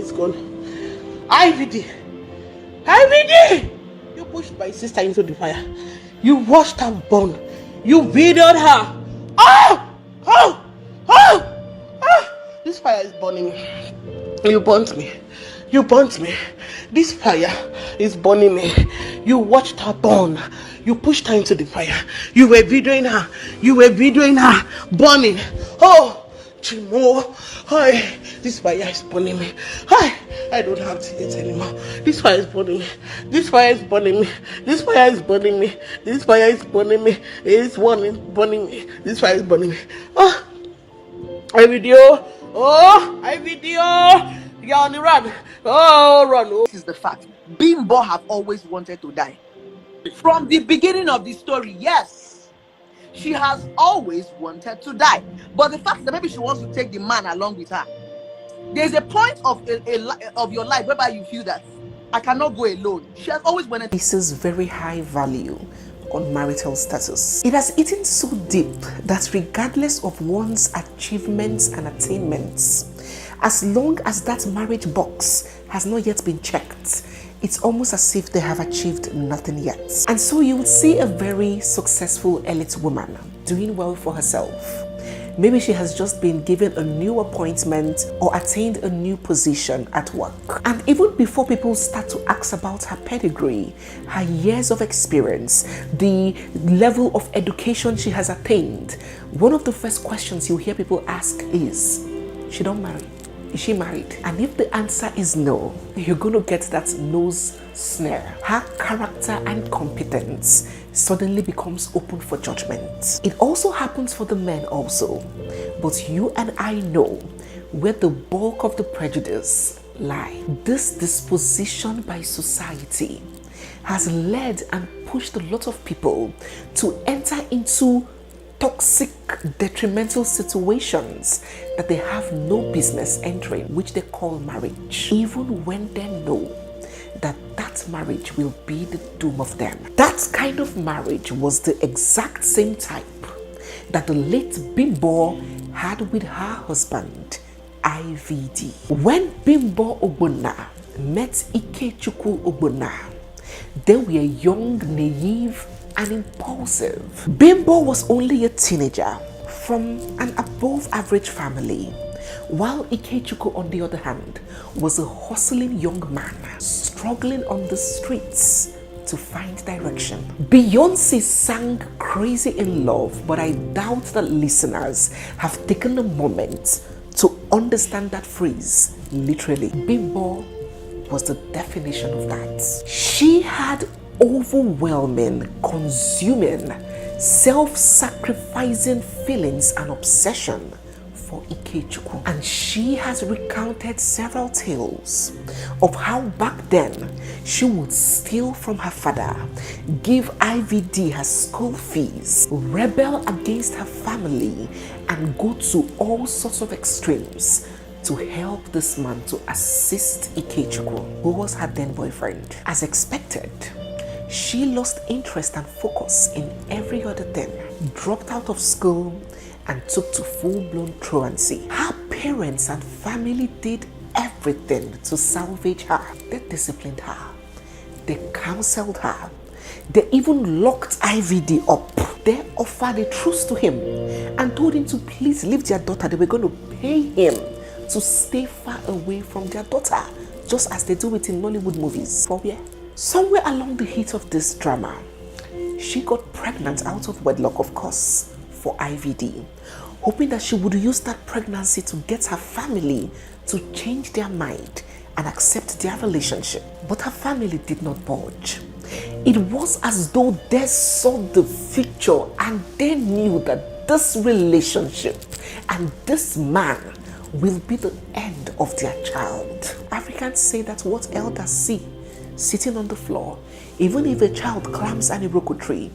is gone. IVD! IVD! You pushed my sister into the fire. You watched her burn. You videoed her. Oh! Oh! Oh! Oh! This fire is burning me. You burnt me. You burnt me. This fire is burning me. You watched her burn. You pushed her into the fire. You were videoing her. You were videoing her burning. Oh, Chimo. Hi. This fire is burning me. Hi. I don't have to eat anymore. This fire is burning me. This fire is burning me. This fire is burning me. This fire is burning me. It's burning me. This fire is burning me. Oh, I video. Oh, I video. You're on the run. Oh, run. Oh. This is the fact. Bimbo have always wanted to die. From the beginning of the story, yes. She has always wanted to die. But the fact that maybe she wants to take the man along with her. There's a point of your life whereby you feel that I cannot go alone. She has always wanted. This is very high value on marital status. It has eaten so deep that regardless of one's achievements and attainments, as long as that marriage box has not yet been checked, it's almost as if they have achieved nothing yet. And so you would see a very successful elite woman doing well for herself. Maybe she has just been given a new appointment or attained a new position at work. And even before people start to ask about her pedigree, her years of experience, the level of education she has attained, one of the first questions you hear people ask is, she don't marry? Is she married? And if the answer is no, you're going to get that nose snare. Her character and competence suddenly becomes open for judgment. It also happens for the men also. But you and I know where the bulk of the prejudice lie. This disposition by society has led and pushed a lot of people to enter into toxic, detrimental situations that they have no business entering, which they call marriage, even when they know that that marriage will be the doom of them. That kind of marriage was the exact same type that the late Bimbo had with her husband, IVD. When Bimbo Ogbonna met Ikechukwu Ogbonna, they were young, naive, and impulsive. Bimbo was only a teenager from an above average family, while Ikechukwu, on the other hand, was a hustling young man struggling on the streets to find direction. Beyonce sang Crazy in Love, but I doubt that listeners have taken a moment to understand that phrase literally. Bimbo was the definition of that. She had overwhelming, consuming, self-sacrificing feelings and obsession for Ikechukwu. And she has recounted several tales of how back then she would steal from her father, give IVD her school fees, rebel against her family, and go to all sorts of extremes to help this man to assist Ikechukwu, who was her then boyfriend. As expected, she lost interest and focus in every other thing, dropped out of school, and took to full-blown truancy. Her parents and family did everything to salvage her. They disciplined her. They counseled her. They even locked IVD up. They offered a truce to him and told him to please leave their daughter. They were going to pay him to stay far away from their daughter, just as they do it in Nollywood movies. For where? Somewhere along the heat of this drama, she got pregnant out of wedlock, of course, for IVD, hoping that she would use that pregnancy to get her family to change their mind and accept their relationship. But her family did not budge. It was as though they saw the future and they knew that this relationship and this man will be the end of their child. Africans say that what elders see sitting on the floor, even if a child climbs an iroko tree,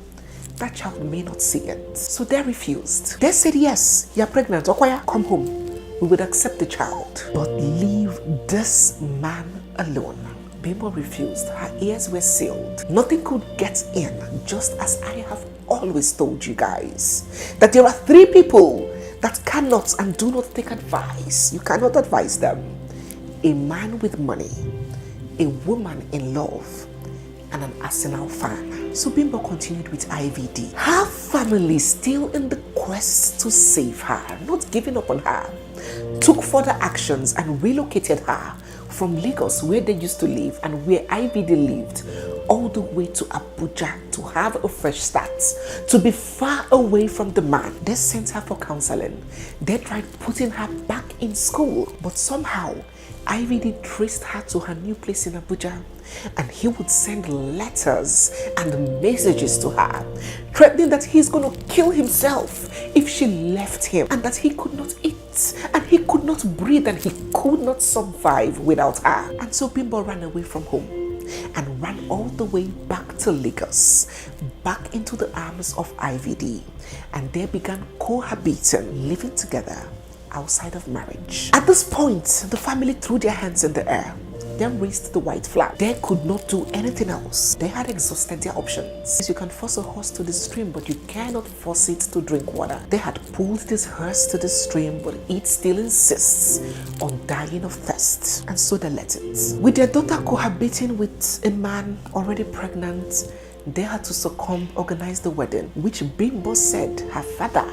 that child may not see it. So they refused. They said, yes, you're pregnant, Okoya, come home. We would accept the child, but leave this man alone. Bimbo refused. Her ears were sealed. Nothing could get in, just as I have always told you guys, that there are three people that cannot and do not take advice. You cannot advise them. a man with money, a woman in love, and an Arsenal fan. So Bimbo continued with IVD. Her family, still in the quest to save her, not giving up on her, took further actions and relocated her from Lagos, where they used to live and where IVD lived, all the way to Abuja to have a fresh start, to be far away from the man. They sent her for counseling. They tried putting her back in school, but somehow IVD traced her to her new place in Abuja, and he would send letters and messages to her, threatening that he's going to kill himself if she left him, and that he could not eat, and he could not breathe, and he could not survive without her. And so Bimbo ran away from home and ran all the way back to Lagos, back into the arms of IVD, and they began cohabiting, living together outside of marriage. At this point, the family threw their hands in the air, then raised the white flag. They could not do anything else. They had exhausted their options. You can force a horse to the stream, but you cannot force it to drink water. They had pulled this horse to the stream, but it still insists on dying of thirst, and so they let it. With their daughter cohabiting with a man already pregnant, they had to organize the wedding, which Bimbo said her father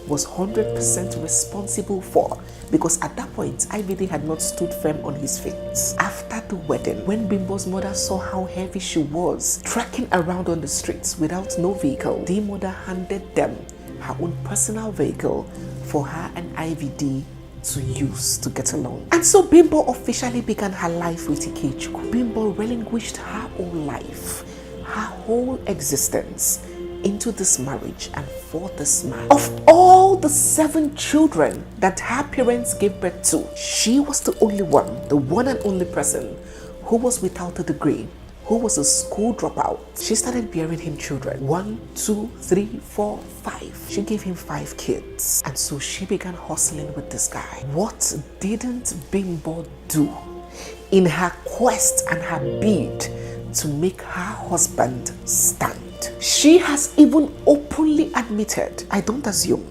was 100% responsible for, because at that point IVD had not stood firm on his feet. After the wedding, when Bimbo's mother saw how heavy she was trekking around on the streets without no vehicle, the mother handed them her own personal vehicle for her and IVD to use to get along. And so Bimbo officially began her life with Ikechukwu. Bimbo relinquished her whole life, her whole existence, into this marriage and for this man. Of all the 7 children that her parents gave birth to, she was the only one, the one and only person who was without a degree, who was a school dropout. She started bearing him children. 1, 2, 3, 4, 5. She gave him 5 kids. And so she began hustling with this guy. What didn't Bimbo do in her quest and her bid to make her husband stand? She has even openly admitted, I don't assume,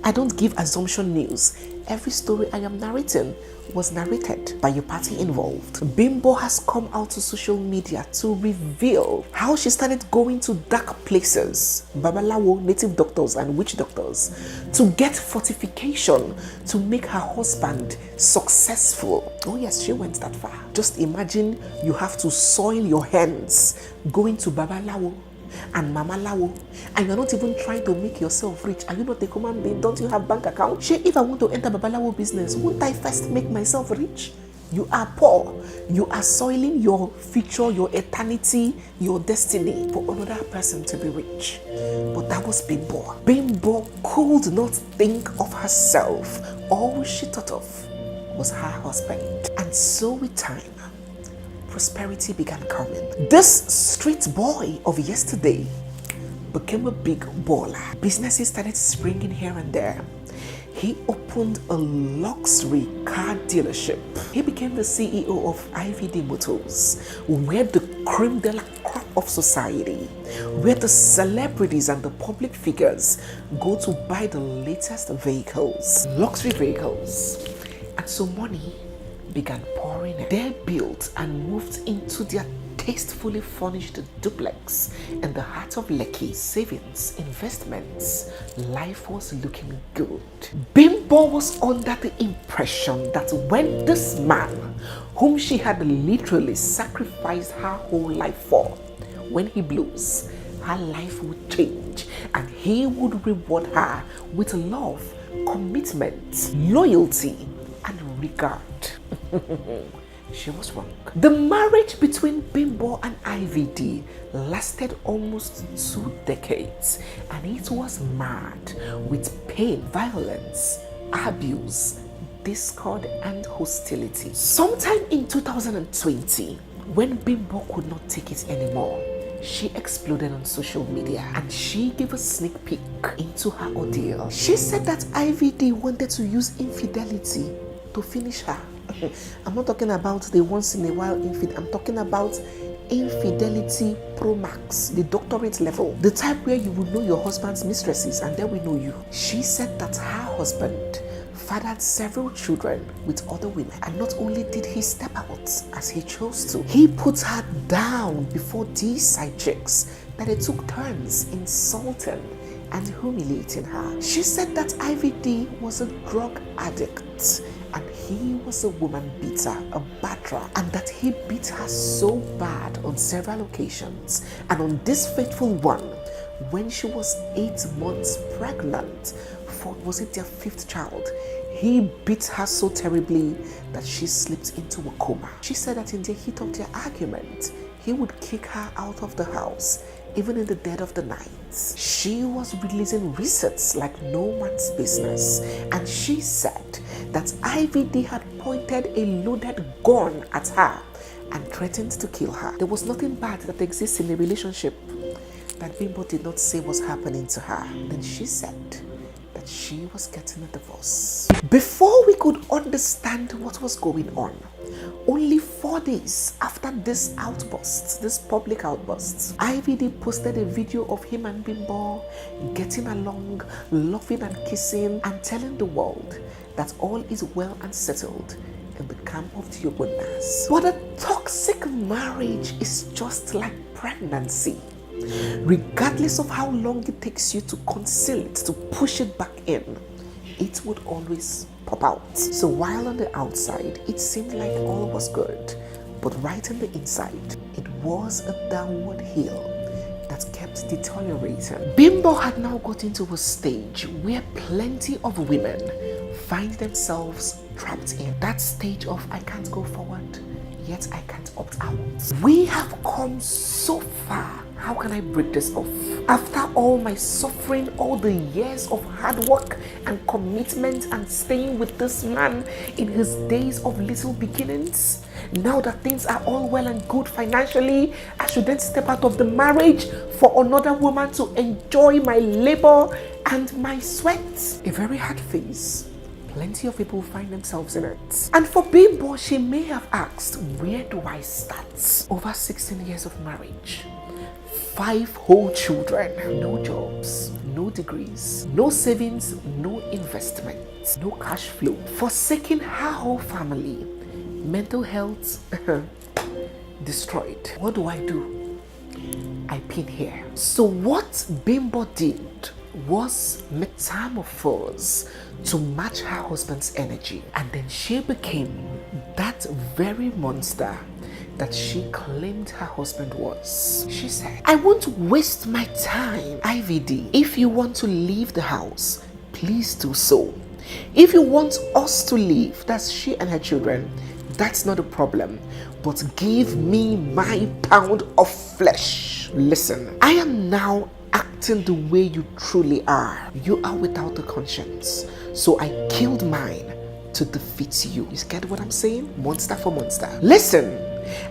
I don't give assumption news. Every story I am narrating was narrated by your party involved. Bimbo has come out to social media to reveal how she started going to dark places, babalawo, native doctors and witch doctors, to get fortification to make her husband successful. Oh yes, she went that far. Just imagine you have to soil your hands going to babalawo and mama lawo, and you're not even trying to make yourself rich. Are you not a common being? Don't you have bank account? If I want to enter babalawo business, won't I first make myself rich? You are poor. You are soiling your future, your eternity, your destiny for another person to be rich. But that was Bimbo. Bimbo could not think of herself. All she thought of was her husband. And so with time, prosperity began coming. This street boy of yesterday became a big baller. Businesses started springing here and there. He opened a luxury car dealership. He became the CEO of IVD Motors, where the creme de la crop of society, where the celebrities and the public figures go to buy the latest vehicles, luxury vehicles. And so money began pouring in. They built and moved into their tastefully furnished duplex in the heart of Lekki. Savings, investments, life was looking good. Bimbo was under the impression that when this man, whom she had literally sacrificed her whole life for, when he blows, her life would change and he would reward her with love, commitment, loyalty, and regard. She was wrong. The marriage between Bimbo and IVD lasted almost 2 decades, and it was marred with pain, violence, abuse, discord, and hostility. Sometime in 2020, when Bimbo could not take it anymore, she exploded on social media and she gave a sneak peek into her ordeal. She said that IVD wanted to use infidelity to finish her. I'm not talking about the once in a while infidelity. I'm talking about infidelity pro max, the doctorate level, the type where you will know your husband's mistresses and then we know you. She said that her husband fathered several children with other women. And not only did he step out as he chose to, he put her down before these side chicks that they took turns insulting and humiliating her. She said that IVD was a drug addict and he was a woman beater, a batterer, and that he beat her so bad on several occasions. And on this fateful one, when she was 8 months pregnant, for was it their 5th child, he beat her so terribly that she slipped into a coma. She said that in the heat of their argument, he would kick her out of the house, even in the dead of the night. She was releasing receipts like no man's business, and she said that IVD had pointed a loaded gun at her and threatened to kill her. There was nothing bad that exists in a relationship that Bimbo did not say was happening to her. Then she said that she was getting a divorce. Before we could understand what was going on, only 4 days after this outburst, this public outburst, IVD posted a video of him and Bimbo getting along, laughing and kissing, and telling the world that all is well and settled in the camp of the Ogunas. But a toxic marriage is just like pregnancy. Regardless of how long it takes you to conceal it, to push it back in, it would always pop out. So while on the outside, it seemed like all was good, but right on the inside, it was a downward hill that kept deteriorating. Bimbo had now got into a stage where plenty of women find themselves trapped in that stage of I can't go forward, yet I can't opt out. We have come so far. How can I break this off? After all my suffering, all the years of hard work and commitment and staying with this man in his days of little beginnings, now that things are all well and good financially, I should then step out of the marriage for another woman to enjoy my labor and my sweat. A very hard phase. Plenty of people find themselves in it. And for Bimbo, she may have asked, where do I start? Over 16 years of marriage, 5 whole children, no jobs, no degrees, no savings, no investments, no cash flow, forsaking her whole family, mental health destroyed. What do? I pin here. So what Bimbo did was metamorphose to match her husband's energy, and then she became that very monster that she claimed her husband was. She said, I won't waste my time. IVD, if you want to leave the house, please do so. If you want us to leave, that's she and her children, that's not a problem, but give me my pound of flesh. Listen, I am now acting the way you truly are. You are without a conscience, so I killed mine to defeat you. You get what I'm saying? Monster for monster. Listen,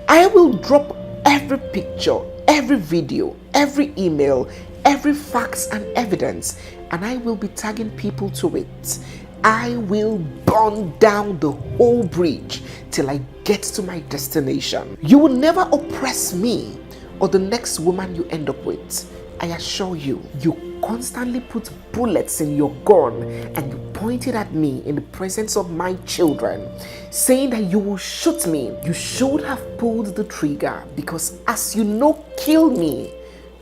I will drop every picture, every video, every email, every facts and evidence, and I will be tagging people to it. I will burn down the whole bridge till I get to my destination. You will never oppress me or the next woman you end up with. I assure you, you constantly put bullets in your gun and you point it at me in the presence of my children, saying that you will shoot me. You should have pulled the trigger, because as you know, kill me,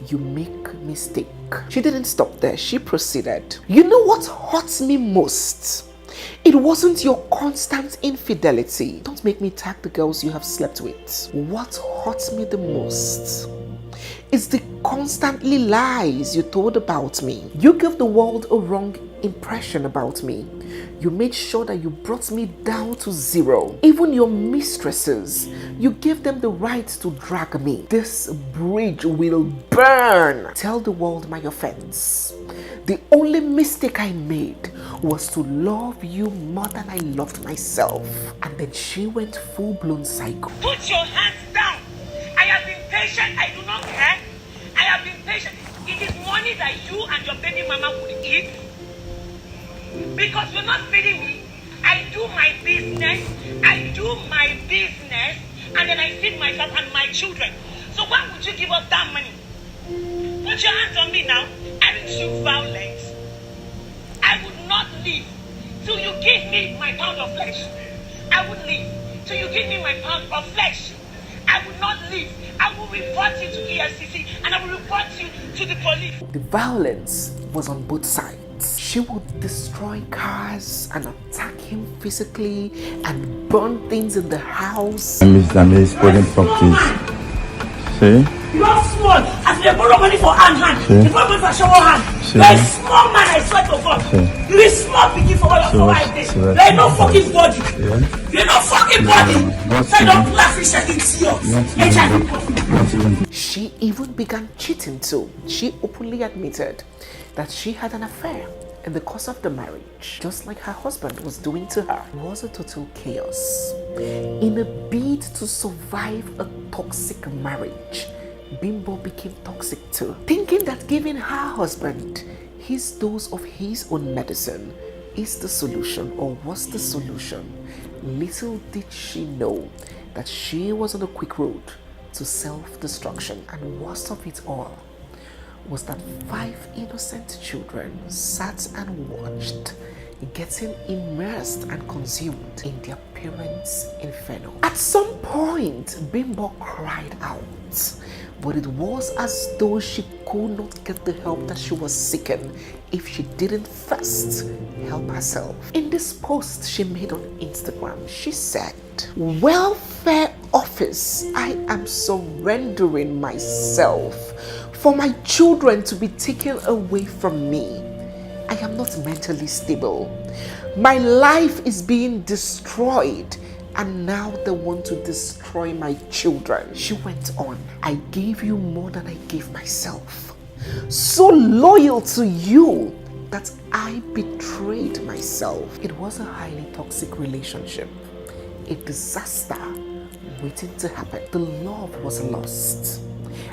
you make mistake. She didn't stop there. She proceeded. You know what hurts me most? It wasn't your constant infidelity. Don't make me tag the girls you have slept with. What hurts me the most is the constantly lies you told about me. You gave the world a wrong impression about me. You made sure that you brought me down to zero. Even your mistresses, you gave them the right to drag me. This bridge will burn. Tell the world my offense. The only mistake I made was to love you more than I loved myself. And then she went full-blown psycho. Put your hands down. I have been patient. I do not care. I have been patient. It is money that you and your baby mama would eat. Because you're not feeding me. I do my business. And then I feed myself and my children. So why would you give us that money? Put your hands on me now. Aren't you violent? I would not live till you give me my pound of flesh. I would leave. Till you give me my pound of flesh. I will not leave. I will report you to EFCC and I will report you to the police. The violence was on both sides. She would destroy cars and attack him physically and burn things in the house. I'm spoiling properties. See? You are small. As they borrow money for hand. See? They borrow money for shower hand. See? You are a small man, I swear to God. See? You are a small picking for what you are this. You are no fucking body. You are no fucking body. So don't laugh in HIV. She even began cheating too. She openly admitted that she had an affair in the course of the marriage, just like her husband was doing to her. It was a total chaos. In a bid to survive a toxic marriage, Bimbo became toxic too, thinking that giving her husband his dose of his own medicine is the solution or was the solution. Little did she know that she was on a quick road to self-destruction, and worst of it all was that 5 innocent children sat and watched, getting immersed and consumed in their parents' inferno. At some point, Bimbo cried out, but it was as though she could not get the help that she was seeking if she didn't first help herself. In this post she made on Instagram, she said, "Welfare office, I am surrendering myself for my children to be taken away from me. I am not mentally stable. My life is being destroyed, and now they want to destroy my children." She went on, "I gave you more than I gave myself. So loyal to you that I betrayed myself." It was a highly toxic relationship, a disaster waiting to happen. The love was lost.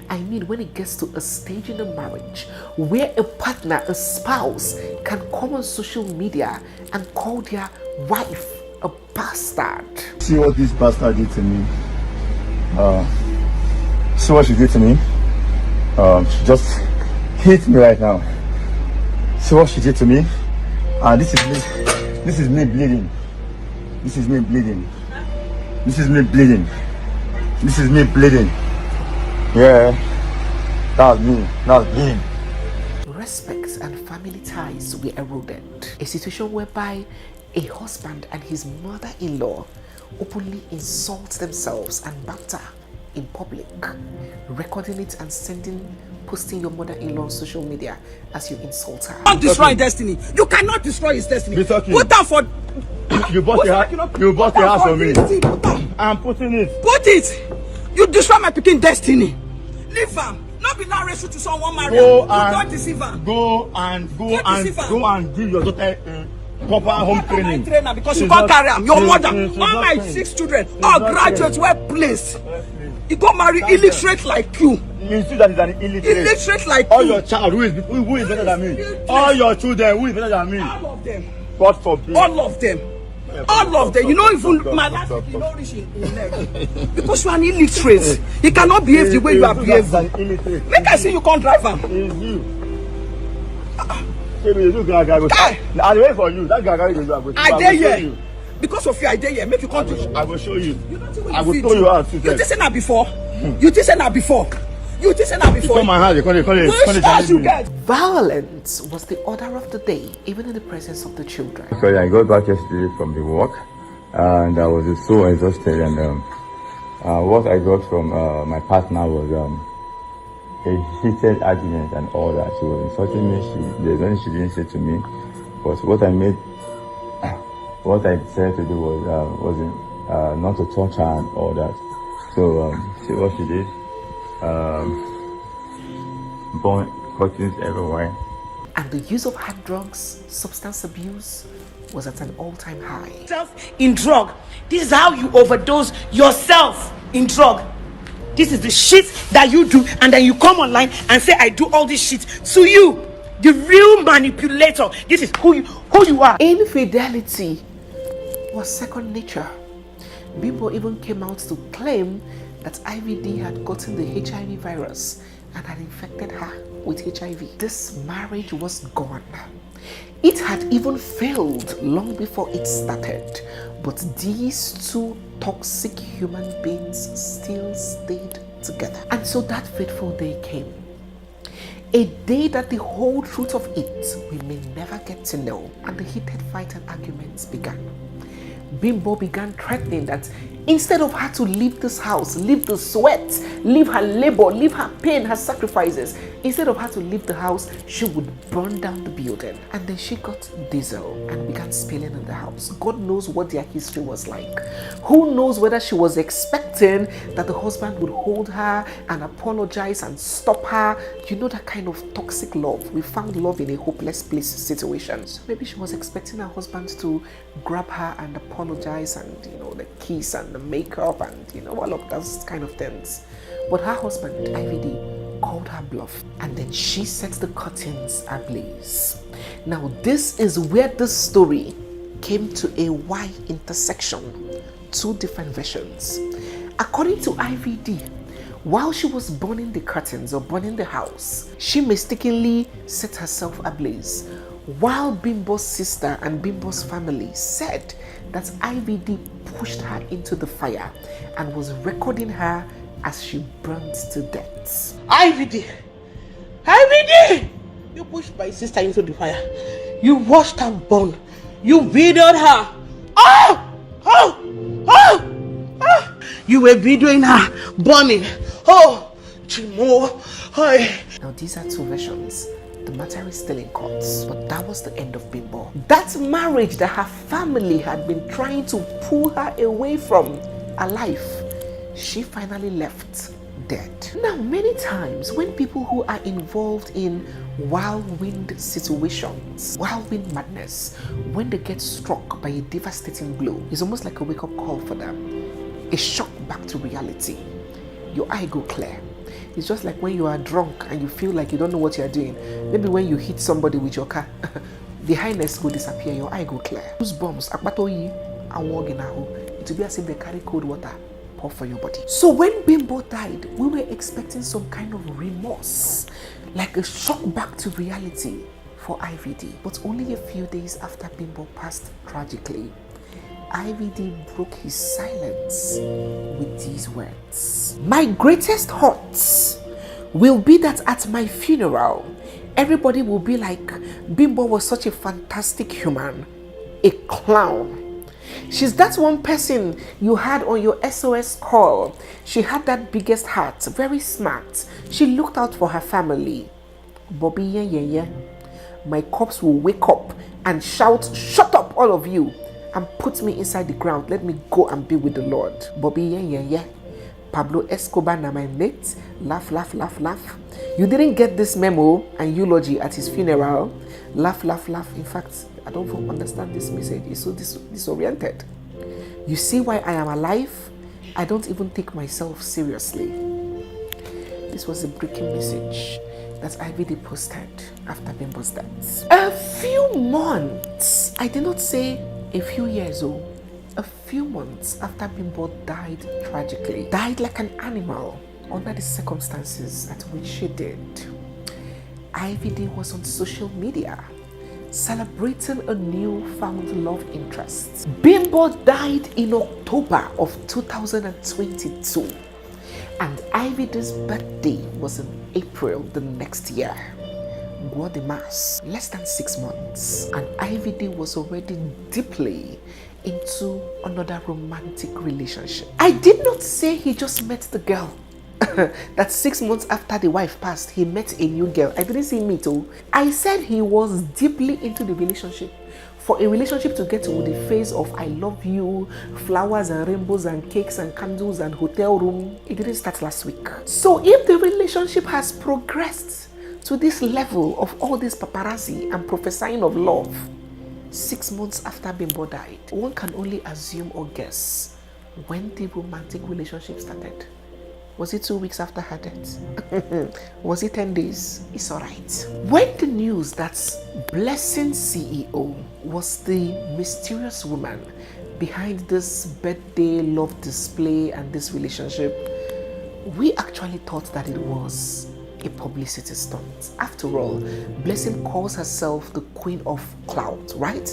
I mean, when it gets to a stage in a marriage where a partner, a spouse, can come on social media and call their wife a bastard. See what this bastard did to me. See what she did to me. She just hit me right now. See what she did to me. This is me. This is me bleeding. This is me bleeding. This is me bleeding. This is me bleeding. Yeah, that was me. That was bleeding. Respect and family ties were eroded. A situation whereby a husband and his mother-in-law openly insult themselves and banter in public, recording it and posting your mother-in-law on social media as you insult her. Not destroy destiny. You cannot destroy his destiny. Put down for. You bought the house for me. I'm putting it. Put it. You destroy my picking destiny. Leave him. Not be now racial to someone married. Don't deceive her. Go and give your daughter proper home training. Trainer because you can't carry him. Your mother, all my 6 children, all graduates were placed. You go marry illiterate like you. You see that is an illiterate. Illiterate like all you. Your child who is better than me. All your children who is better than me. All of them. God forbid. All of them. All of them. You know, even my life is not rich in leg. Because you are an illiterate. You cannot behave the way you are behaving. Make I see you can't drive him. It's you. I'll wait for you. That guy I dare you. Because of you, I dare you. Make you come to. I will show you. I will show you out. You did say that before. You did say that before. You did say that before. Come on, hand. Which house you get? Violence was the order of the day, even in the presence of the children. Sorry, I got back yesterday from the work, and I was so exhausted. And what I got from my partner was a heated argument and all that. She was insulting me. There's nothing she didn't say to me, but what I decided to do was not to touch her and all that. So see what she did. Burn cuttings everywhere. And the use of hard drugs, substance abuse, was at an all-time high. In drug. This is how you overdose yourself in drug. This is the shit that you do, and then you come online and say, I do all this shit to you. The real manipulator. This is who you are. Infidelity was second nature. Bimbo even came out to claim that IVD had gotten the HIV virus and had infected her with HIV. This marriage was gone. It had even failed long before it started, but these two toxic human beings still stayed together. And so that fateful day came. A day that the whole truth of it we may never get to know, and the heated fight and arguments began. Bimbo began threatening that instead of her to leave this house, leave the sweat, leave her labor, leave her pain, her sacrifices, instead of her to leave the house, she would burn down the building. And then she got diesel and began spilling in the house. God knows what their history was like. Who knows whether she was expecting that the husband would hold her and apologize and stop her. You know that kind of toxic love. We found love in a hopeless place situation. So maybe she was expecting her husband to grab her and apologize and, the kiss and the makeup and, all of those kind of things. But her husband, IVD, called her bluff, and then she set the curtains ablaze. Now, this is where this story came to a Y intersection. Two different versions. According to IVD, while she was burning the curtains or burning the house, she mistakenly set herself ablaze, while Bimbo's sister and Bimbo's family said that IVD pushed her into the fire and was recording her as she burned to death. IVD! IVD! You pushed my sister into the fire. You watched her burn. You videoed her. Oh! Oh! Oh! Oh! You were videoing her burning. Oh! Chimo. Oh. Now these are two versions. The matter is still in court, but that was the end of Bimbo. That marriage that her family had been trying to pull her away from alive, she finally left dead. Now, many times when people who are involved in whirlwind situations, whirlwind madness, when they get struck by a devastating blow, it's almost like a wake-up call for them. A shock back to reality. Your eye go clear. It's just like when you are drunk and you feel like you don't know what you're doing. Maybe when you hit somebody with your car, the highness will disappear, your eye go clear. Those bombs, it will be as if they carry cold water pour for your body. So when Bimbo died, we were expecting some kind of remorse, like a shock back to reality for IVD. But only a few days after Bimbo passed tragically, IVD broke his silence with these words. My greatest hurt will be that at my funeral, everybody will be like, Bimbo was such a fantastic human, a clown. She's that one person you had on your SOS call. She had that biggest heart, very smart. She looked out for her family. Bobby, yeah. My corpse will wake up and shout, shut up, all of you, and put me inside the ground. Let me go and be with the Lord. Bobby, yeah. Pablo Escobar, na my mate. Laugh. You didn't get this memo and eulogy at his funeral. Laugh. In fact, I don't understand this message. It's so disoriented. You see why I am alive? I don't even take myself seriously. This was a breaking message that IVD posted after Bimbo's death. A few months, I did not say a few years old, a few months after Bimbo died tragically, died like an animal under the circumstances at which she did, IVD was on social media celebrating a newfound love interest. Bimbo died in October of 2022 and IVD's birthday was in April the next year. Guademas, less than 6 months, and IVD was already deeply into another romantic relationship. I did not say he just met the girl. That 6 months after the wife passed, he met a new girl. I didn't say me too. I said he was deeply into the relationship. For a relationship to get to the phase of I love you, flowers and rainbows and cakes and candles and hotel room, it didn't start last week. So if the relationship has progressed to this level of all this paparazzi and prophesying of love, 6 months after Bimbo died, one can only assume or guess when the romantic relationship started. Was it 2 weeks after her death? Was it 10 days? It's all right. When the news that BLESSINGCEO was the mysterious woman behind this birthday love display and this relationship, we actually thought that it was a publicity stunt. After all, Blessing calls herself the queen of clout, right?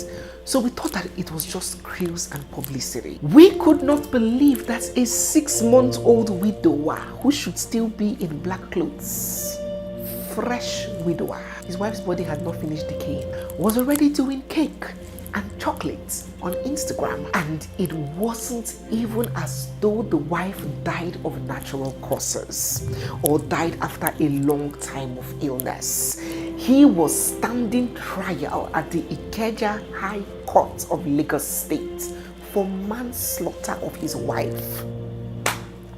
So we thought that it was just cruise and publicity. We could not believe that a 6-month-old widower who should still be in black clothes, fresh widower, his wife's body had not finished decaying, was already doing cake and chocolates on Instagram. And it wasn't even as though the wife died of natural causes or died after a long time of illness. He was standing trial at the Ikeja High Court of Lagos State for manslaughter of his wife.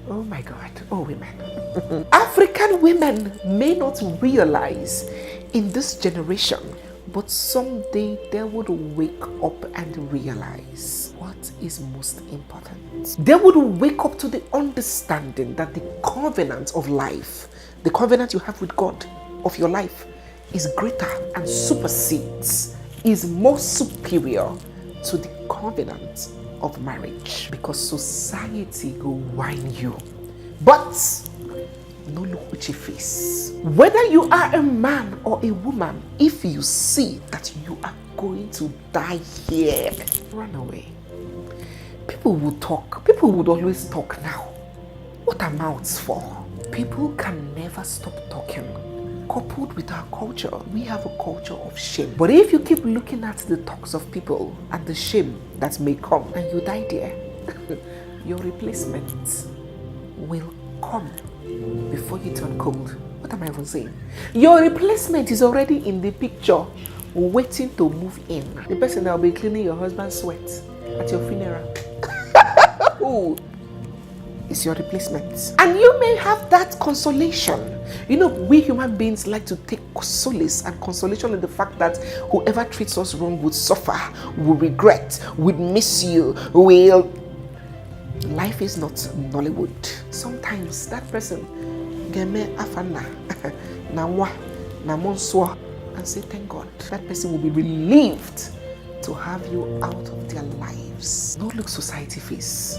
Oh my God, oh women. African women may not realize in this generation, but someday they would wake up and realize what is most important. They would wake up to the understanding that the covenant of life, the covenant you have with God of your life, is greater and supersedes, is more superior to the covenant of marriage. Because society will whine you, but no look at your face. Whether you are a man or a woman, if you see that you are going to die here, run away. People will talk. People would always talk now. What are mouths for? People can never stop talking. Coupled with our culture, we have a culture of shame. But if you keep looking at the talks of people and the shame that may come and you die there, your replacement will come before you turn cold. What am I even saying? Your replacement is already in the picture, waiting to move in. The person that will be cleaning your husband's sweat at your funeral. Who is your replacement? And you may have that consolation. You know, we human beings like to take solace and consolation in the fact that whoever treats us wrong would suffer, will regret, would miss you, will... Life is not Nollywood. Sometimes that person geme afana na monswa and say thank God. That person will be relieved to have you out of their lives. No look society face.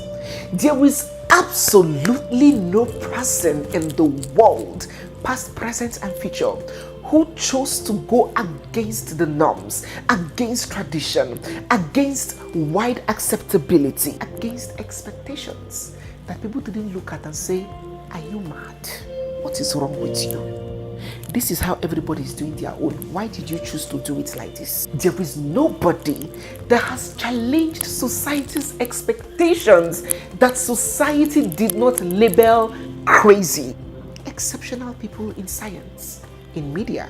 There is absolutely no person in the world, past, present, and future, who chose to go against the norms, against tradition, against wide acceptability, against expectations that people didn't look at and say, are you mad? What is wrong with you? This is how everybody is doing their own. Why did you choose to do it like this? There is nobody that has challenged society's expectations that society did not label crazy. Exceptional people in science, in media,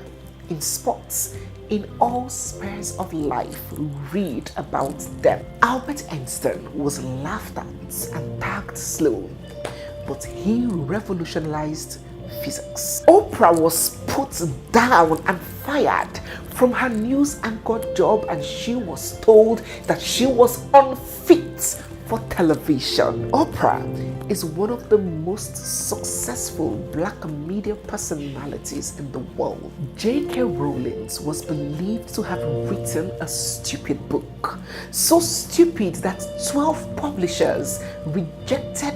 in sports, in all spheres of life, read about them. Albert Einstein was laughed at and tagged slow, but he revolutionized physics. Oprah was put down and fired from her news anchor job, and she was told that she was unfit for television. Oprah is one of the most successful black media personalities in the world. J.K. Rowling was believed to have written a stupid book. So stupid that 12 publishers rejected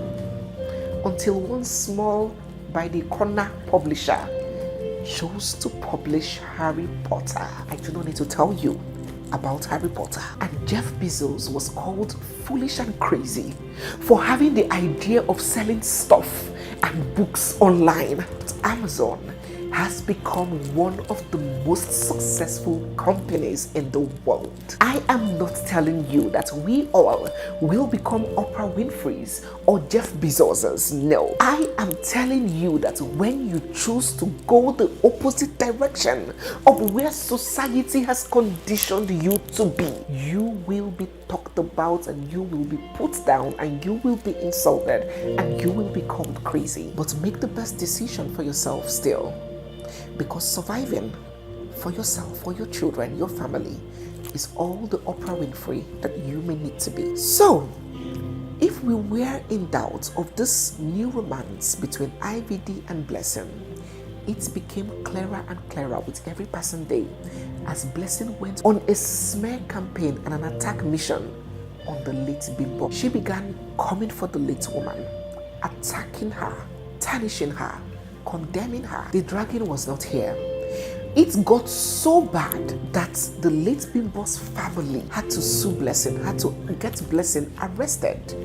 until one small by the corner publisher chose to publish Harry Potter. I do not need to tell you about Harry Potter. And Jeff Bezos was called foolish and crazy for having the idea of selling stuff and books online. But Amazon has become one of the most successful companies in the world. I am not telling you that we all will become Oprah Winfrey's or Jeff Bezos's. No. I am telling you that when you choose to go the opposite direction of where society has conditioned you to be, you will be talked about and you will be put down and you will be insulted and you will be called crazy. But make the best decision for yourself still. Because surviving for yourself, for your children, your family, is all the Oprah Winfrey that you may need to be. So, if we were in doubt of this new romance between IVD and Blessing, it became clearer and clearer with every passing day as Blessing went on a smear campaign and an attack mission on the late Bimbo. She began coming for the late woman, attacking her, tarnishing her, condemning her. The dragging was not here. It got so bad that the late Bimbo's family had to sue Blessing, had to get Blessing arrested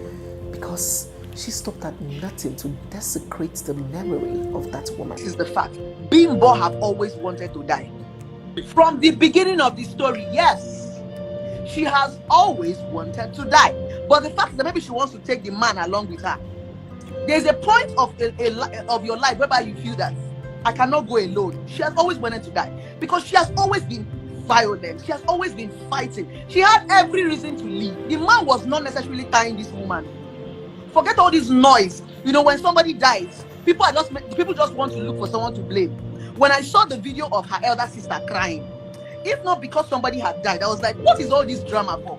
because she stopped at nothing to desecrate the memory of that woman. This is the fact. Bimbo have always wanted to die. From the beginning of the story, yes, she has always wanted to die. But the fact that maybe she wants to take the man along with her. There's a point of your life whereby you feel that I cannot go alone. She has always wanted to die because she has always been violent. She has always been fighting. She had every reason to leave. The man was not necessarily tying this woman. Forget all this noise. You know, when somebody dies, people just want to look for someone to blame. When I saw the video of her elder sister crying, if not because somebody had died, I was like, what is all this drama for?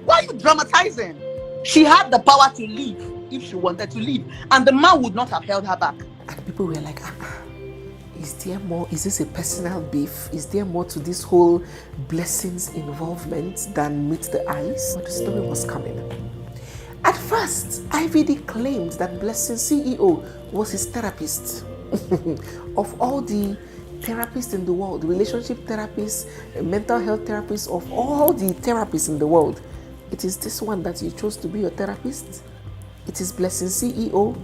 Why are you dramatizing? She had the power to leave if she wanted to leave, and the man would not have held her back. And people were like, is there more? Is this a personal beef? Is there more to this whole Blessing's involvement than meets the eyes? But the story was coming. At first, IVD claimed that Blessing CEO was his therapist. Of all the therapists in the world, relationship therapists, mental health therapists, of all the therapists in the world, it is this one that you chose to be your therapist? It is Blessing CEO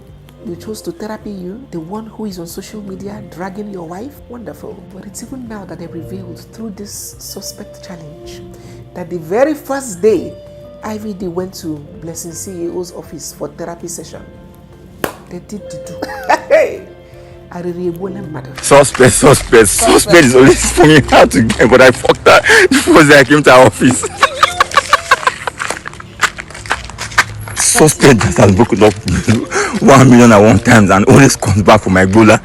you chose to therapy you, the one who is on social media dragging your wife? Wonderful. But it's even now that they revealed through this suspect challenge that the very first day IVD went to Blessing CEO's office for therapy session, they did the do. Hey! Suspect is always for me hard to get, but I fucked her before I came to our office. Suspect that has broken up 1 million at one time and always comes back for my gula.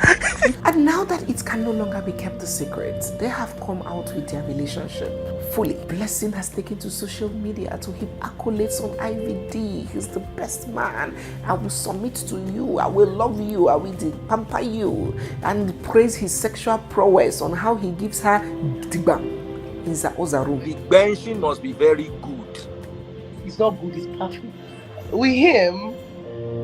And now that it can no longer be kept a secret, they have come out with their relationship fully. Blessing has taken to social media to heap accolades on IVD. He's the best man. I will submit to you. I will love you. I will pamper you. And praise his sexual prowess on how he gives her digba in the other room. The benching must be very good. It's not good, it's perfect. With him,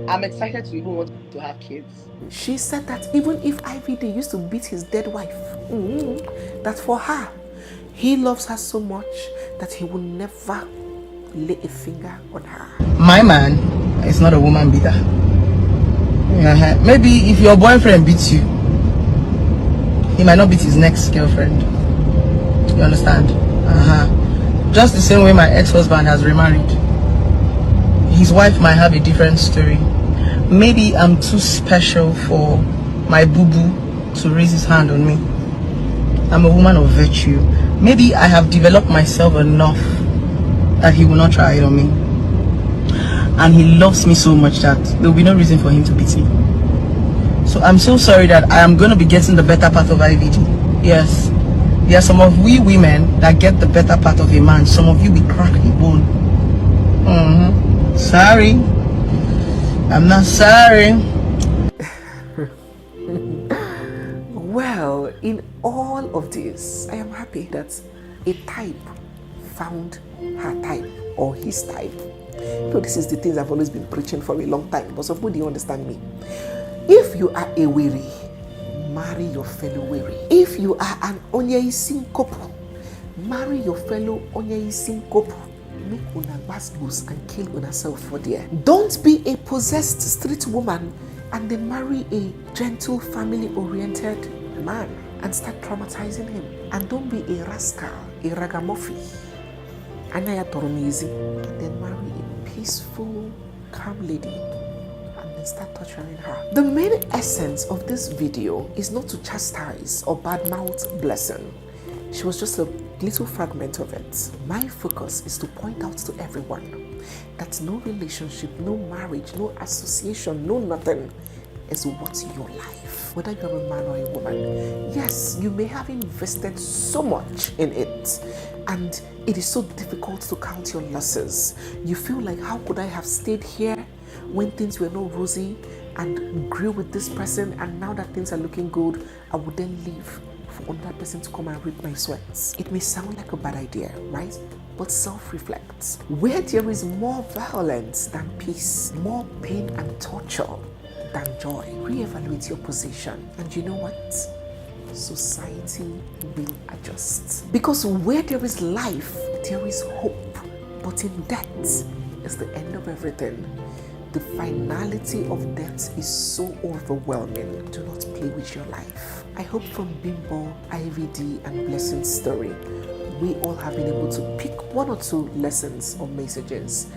I'm excited to even want to have kids. She said that even if IVD used to beat his dead wife, that for her, he loves her so much that he will never lay a finger on her. My man is not a woman beater. Maybe if your boyfriend beats you, he might not beat his next girlfriend. You understand? Just the same way my ex-husband has remarried. His wife might have a different story. Maybe I'm too special for my boo-boo to raise his hand on me. I'm a woman of virtue. Maybe I have developed myself enough that he will not try it on me. And he loves me so much that there will be no reason for him to beat me. So I'm so sorry that I am going to be getting the better part of IVD. Yes, there are some of we women that get the better part of a man. Some of you will crack the bone. Sorry. I'm not sorry. Well, in all of this, I am happy that a type found her type or his type. You know, this is the things I've always been preaching for a long time, but some people don't understand me. If you are a weary, marry your fellow weary. If you are an onyeisim couple, marry your fellow onyeisim couple. Make una basbos and kill una self for there. Don't be a possessed street woman and then marry a gentle, family-oriented man and start traumatizing him. And don't be a rascal, a ragamuffin, and then marry a peaceful, calm lady and then start torturing her. The main essence of this video is not to chastise or badmouth Blessing. She was just a little fragment of it. My focus is to point out to everyone that no relationship, no marriage, no association, no nothing is worth your life. Whether you're a man or a woman, yes, you may have invested so much in it and it is so difficult to count your losses. You feel like, how could I have stayed here when things were not rosy and grew with this person, and now that things are looking good, I would then leave for another person to come and reap my sweats. It may sound like a bad idea, right? But self-reflect. Where there is more violence than peace, more pain and torture than joy. Reevaluate your position. And you know what? Society will adjust. Because where there is life, there is hope. But in death is the end of everything. The finality of death is so overwhelming. Do not play with your life. I hope from Bimbo, IVD, and Blessing's story, we all have been able to pick one or two lessons or messages.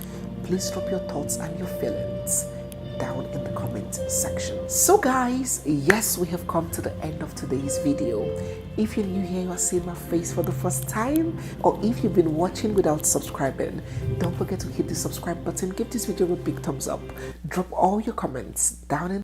Please drop your thoughts and your feelings down in the comment section. So guys, yes, we have come to the end of today's video. If you're new here, you are seeing my face for the first time, or if you've been watching without subscribing, don't forget to hit the subscribe button, give this video a big thumbs up, drop all your comments down in